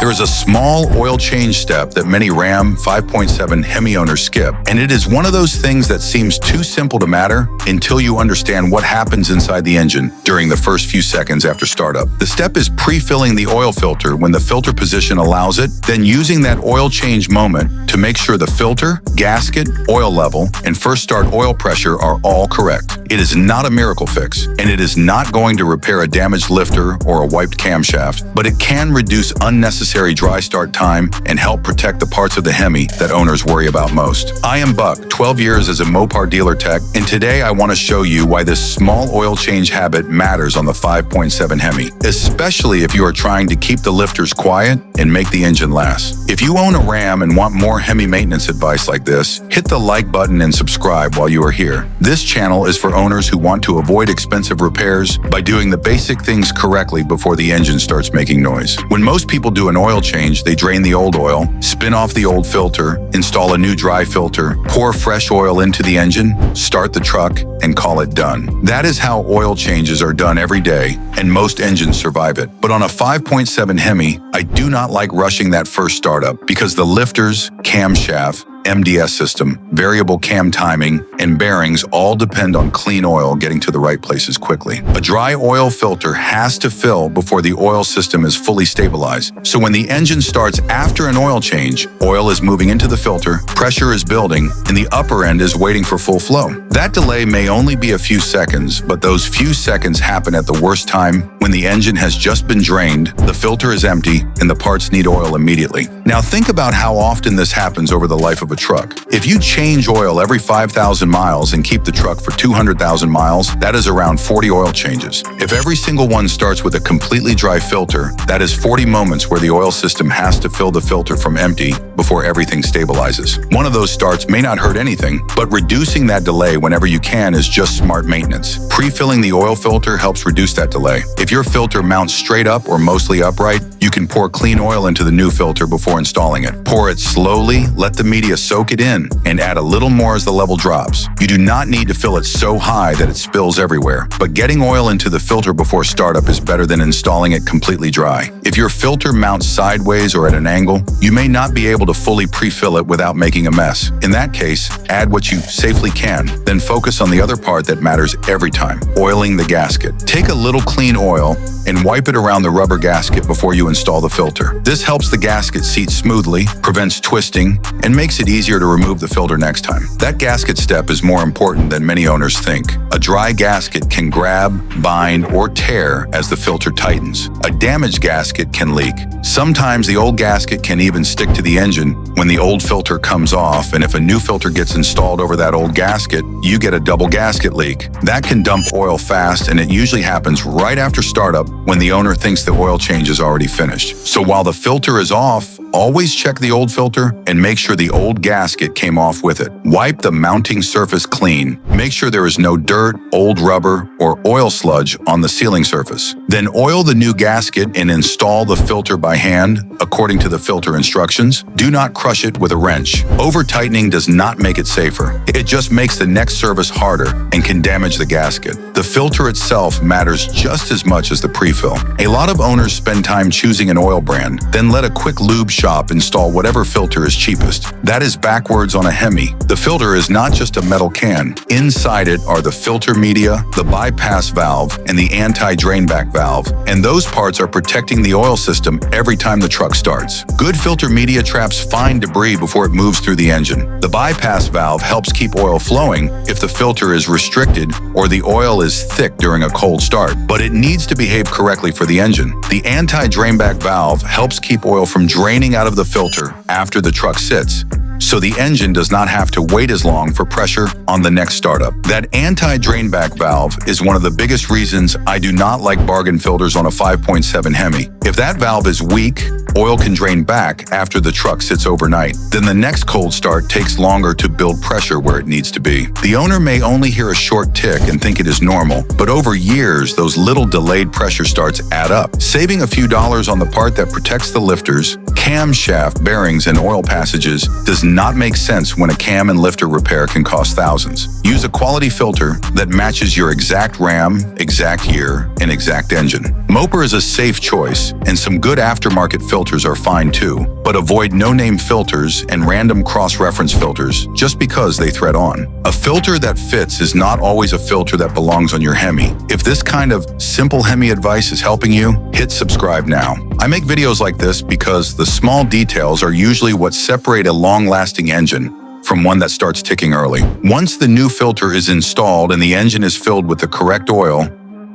There is a small oil change step that many Ram 5.7 Hemi owners skip, and it is one of those things that seems too simple to matter until you understand what happens inside the engine during the first few seconds after startup. The step is pre-filling the oil filter when the filter position allows it, then using that oil change moment to make sure the filter, gasket, oil level, and first start oil pressure are all correct. It is not a miracle fix, and it is not going to repair a damaged lifter or a wiped camshaft, but it can reduce unnecessary dry start time and help protect the parts of the Hemi that owners worry about most. I am Buck, 12 years as a Mopar dealer tech, and today I want to show you why this small oil change habit matters on the 5.7 Hemi, especially if you are trying to keep the lifters quiet and make the engine last. If you own a Ram and want more Hemi maintenance advice like this, hit the like button and subscribe while you are here. This channel is for owners who want to avoid expensive repairs by doing the basic things correctly before the engine starts making noise. When most people do an oil change, they drain the old oil, spin off the old filter, install a new dry filter, pour fresh oil into the engine, start the truck, and call it done. That is how oil changes are done every day, and most engines survive it. But on a 5.7 Hemi, I do not like rushing that first startup because the lifters, camshaft, MDS system, variable cam timing, and bearings all depend on clean oil getting to the right places quickly. A dry oil filter has to fill before the oil system is fully stabilized. So when the engine starts after an oil change, oil is moving into the filter, pressure is building, and the upper end is waiting for full flow. That delay may only be a few seconds, but those few seconds happen at the worst time when the engine has just been drained, the filter is empty, and the parts need oil immediately. Now think about how often this happens over the life of a truck. If you change oil every 5,000 miles and keep the truck for 200,000 miles, that is around 40 oil changes. If every single one starts with a completely dry filter, that is 40 moments where the oil system has to fill the filter from empty before everything stabilizes. One of those starts may not hurt anything, but reducing that delay whenever you can is just smart maintenance. Pre-filling the oil filter helps reduce that delay. If your filter mounts straight up or mostly upright, you can pour clean oil into the new filter before installing it. Pour it slowly, let the media soak it in, and add a little more as the level drops. You do not need to fill it so high that it spills everywhere, but getting oil into the filter before startup is better than installing it completely dry. If your filter mounts sideways or at an angle, you may not be able to fully pre-fill it without making a mess. In that case, add what you safely can, then focus on the other part that matters every time, oiling the gasket. Take a little clean oil and wipe it around the rubber gasket before you install the filter. This helps the gasket seat smoothly, prevents twisting, and makes it easier to remove the filter next time. That gasket step is more important than many owners think. A dry gasket can grab, bind, or tear as the filter tightens. A damaged gasket can leak. Sometimes the old gasket can even stick to the engine when the old filter comes off, and if a new filter gets installed over that old gasket, you get a double gasket leak. That can dump oil fast, and it usually happens right after startup when the owner thinks the oil change is already finished. So while the filter is off, always check the old filter and make sure the old gasket came off with it. Wipe the mounting surface clean. Make sure there is no dirt, old rubber, or oil sludge on the sealing surface. Then oil the new gasket and install the filter by hand according to the filter instructions. Do not crush it with a wrench. Over-tightening does not make it safer. It just makes the next service harder and can damage the gasket. The filter itself matters just as much as the pre-fill. A lot of owners spend time choosing an oil brand, then let a quick lube shop install whatever filter is cheapest. That is backwards on a Hemi. The filter is not just a metal can. Inside it are the filter media, the bypass valve, and the anti-drainback valve, and those parts are protecting the oil system every time the truck starts. Good filter media traps fine debris before it moves through the engine. The bypass valve helps keep oil flowing if the filter is restricted or the oil is thick during a cold start, but it needs to behave correctly for the engine. The anti-drainback valve helps keep oil from draining out of the filter after the truck sits, so the engine does not have to wait as long for pressure on the next startup. That anti-drainback valve is one of the biggest reasons I do not like bargain filters on a 5.7 Hemi. If that valve is weak, oil can drain back after the truck sits overnight. Then the next cold start takes longer to build pressure where it needs to be. The owner may only hear a short tick and think it is normal, but over years, those little delayed pressure starts add up. Saving a few dollars on the part that protects the lifters, camshaft, bearings, and oil passages does not make sense when a cam and lifter repair can cost thousands. Use a quality filter that matches your exact ram, exact year, and exact engine. Mopar is a safe choice, and some good aftermarket filters filters are fine too, but avoid no-name filters and random cross-reference filters just because they thread on. A filter that fits is not always a filter that belongs on your Hemi. If this kind of simple Hemi advice is helping you, hit subscribe now. I make videos like this because the small details are usually what separate a long-lasting engine from one that starts ticking early. Once the new filter is installed and the engine is filled with the correct oil,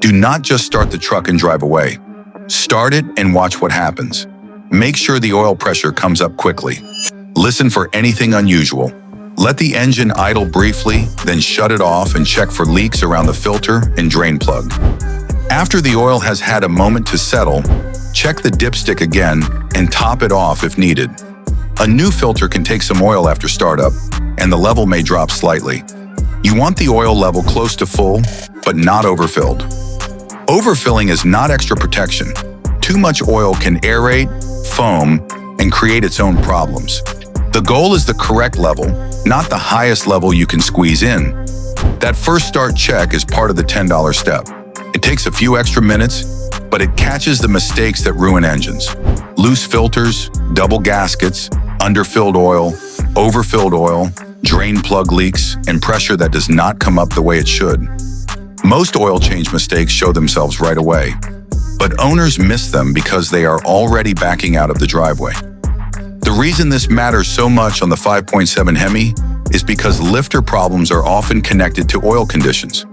do not just start the truck and drive away. Start it and watch what happens. Make sure the oil pressure comes up quickly. Listen for anything unusual. Let the engine idle briefly, then shut it off and check for leaks around the filter and drain plug. After the oil has had a moment to settle, check the dipstick again and top it off if needed. A new filter can take some oil after startup, and the level may drop slightly. You want the oil level close to full, but not overfilled. Overfilling is not extra protection. Too much oil can aerate, foam, and create its own problems. The goal is the correct level, not the highest level you can squeeze in. That first start check is part of the $10 step. It takes a few extra minutes, but it catches the mistakes that ruin engines. Loose filters, double gaskets, underfilled oil, overfilled oil, drain plug leaks, and pressure that does not come up the way it should. Most oil change mistakes show themselves right away, but owners miss them because they are already backing out of the driveway. The reason this matters so much on the 5.7 Hemi is because lifter problems are often connected to oil conditions.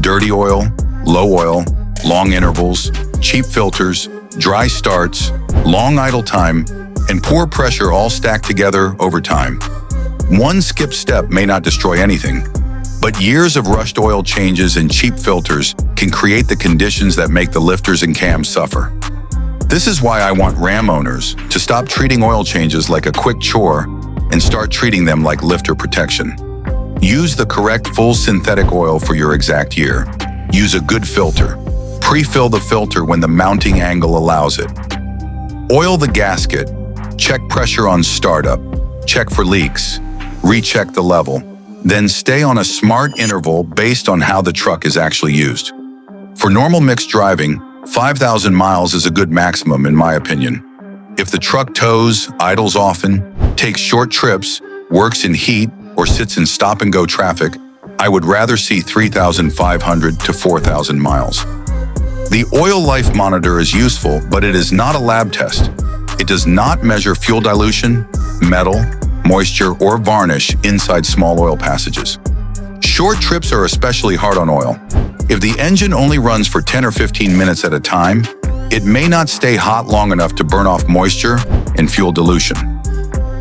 Dirty oil, low oil, long intervals, cheap filters, dry starts, long idle time, and poor pressure all stack together over time. One skipped step may not destroy anything, but years of rushed oil changes and cheap filters can create the conditions that make the lifters and cams suffer. This is why I want Ram owners to stop treating oil changes like a quick chore and start treating them like lifter protection. Use the correct full synthetic oil for your exact year. Use a good filter. Pre-fill the filter when the mounting angle allows it. Oil the gasket. Check pressure on startup. Check for leaks. Recheck the level. Then stay on a smart interval based on how the truck is actually used. For normal mixed driving, 5,000 miles is a good maximum in my opinion. If the truck tows, idles often, takes short trips, works in heat, or sits in stop-and-go traffic, I would rather see 3,500 to 4,000 miles. The oil life monitor is useful, but it is not a lab test. It does not measure fuel dilution, metal, moisture, or varnish inside small oil passages. Short trips are especially hard on oil. If the engine only runs for 10 or 15 minutes at a time, it may not stay hot long enough to burn off moisture and fuel dilution.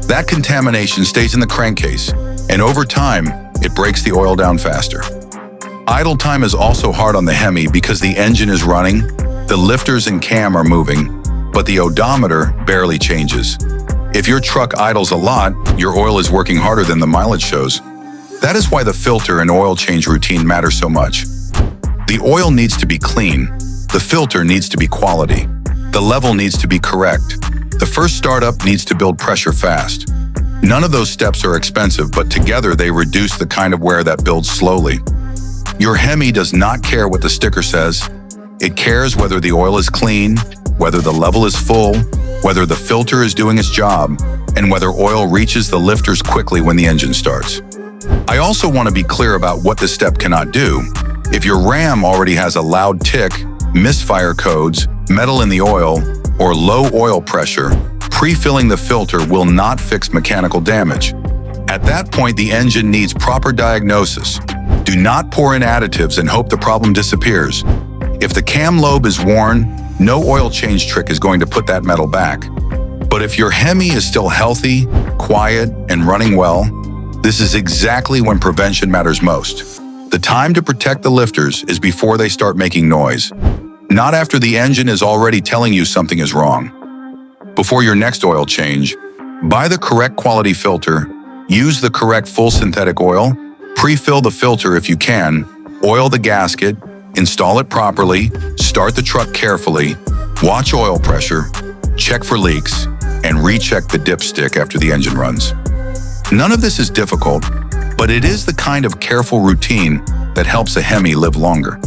That contamination stays in the crankcase, and over time, it breaks the oil down faster. Idle time is also hard on the Hemi because the engine is running, the lifters and cam are moving, but the odometer barely changes. If your truck idles a lot, your oil is working harder than the mileage shows. That is why the filter and oil change routine matter so much. The oil needs to be clean. The filter needs to be quality. The level needs to be correct. The first startup needs to build pressure fast. None of those steps are expensive, but together they reduce the kind of wear that builds slowly. Your Hemi does not care what the sticker says. It cares whether the oil is clean, whether the level is full, whether the filter is doing its job, and whether oil reaches the lifters quickly when the engine starts. I also want to be clear about what this step cannot do. If your Ram already has a loud tick, misfire codes, metal in the oil, or low oil pressure, pre-filling the filter will not fix mechanical damage. At that point, the engine needs proper diagnosis. Do not pour in additives and hope the problem disappears. If the cam lobe is worn, no oil change trick is going to put that metal back. But if your Hemi is still healthy, quiet, and running well, this is exactly when prevention matters most. The time to protect the lifters is before they start making noise, not after the engine is already telling you something is wrong. Before your next oil change, buy the correct quality filter, use the correct full synthetic oil, pre-fill the filter if you can, oil the gasket, install it properly, start the truck carefully, watch oil pressure, check for leaks, and recheck the dipstick after the engine runs. None of this is difficult, but it is the kind of careful routine that helps a Hemi live longer.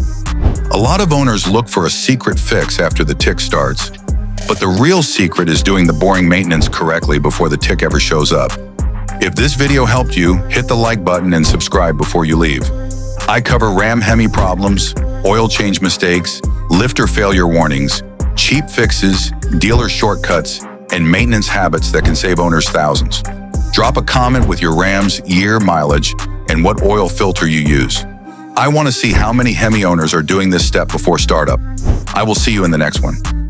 A lot of owners look for a secret fix after the tick starts, But the real secret is doing the boring maintenance correctly before the tick ever shows up. If this video helped you, hit the like button and subscribe before you leave. I cover Ram Hemi problems, oil change mistakes, lifter failure warnings, cheap fixes, dealer shortcuts, and maintenance habits that can save owners thousands. Drop a comment with your Ram's year, mileage, and what oil filter you use. I want to see how many Hemi owners are doing this step before startup. I will see you in the next one.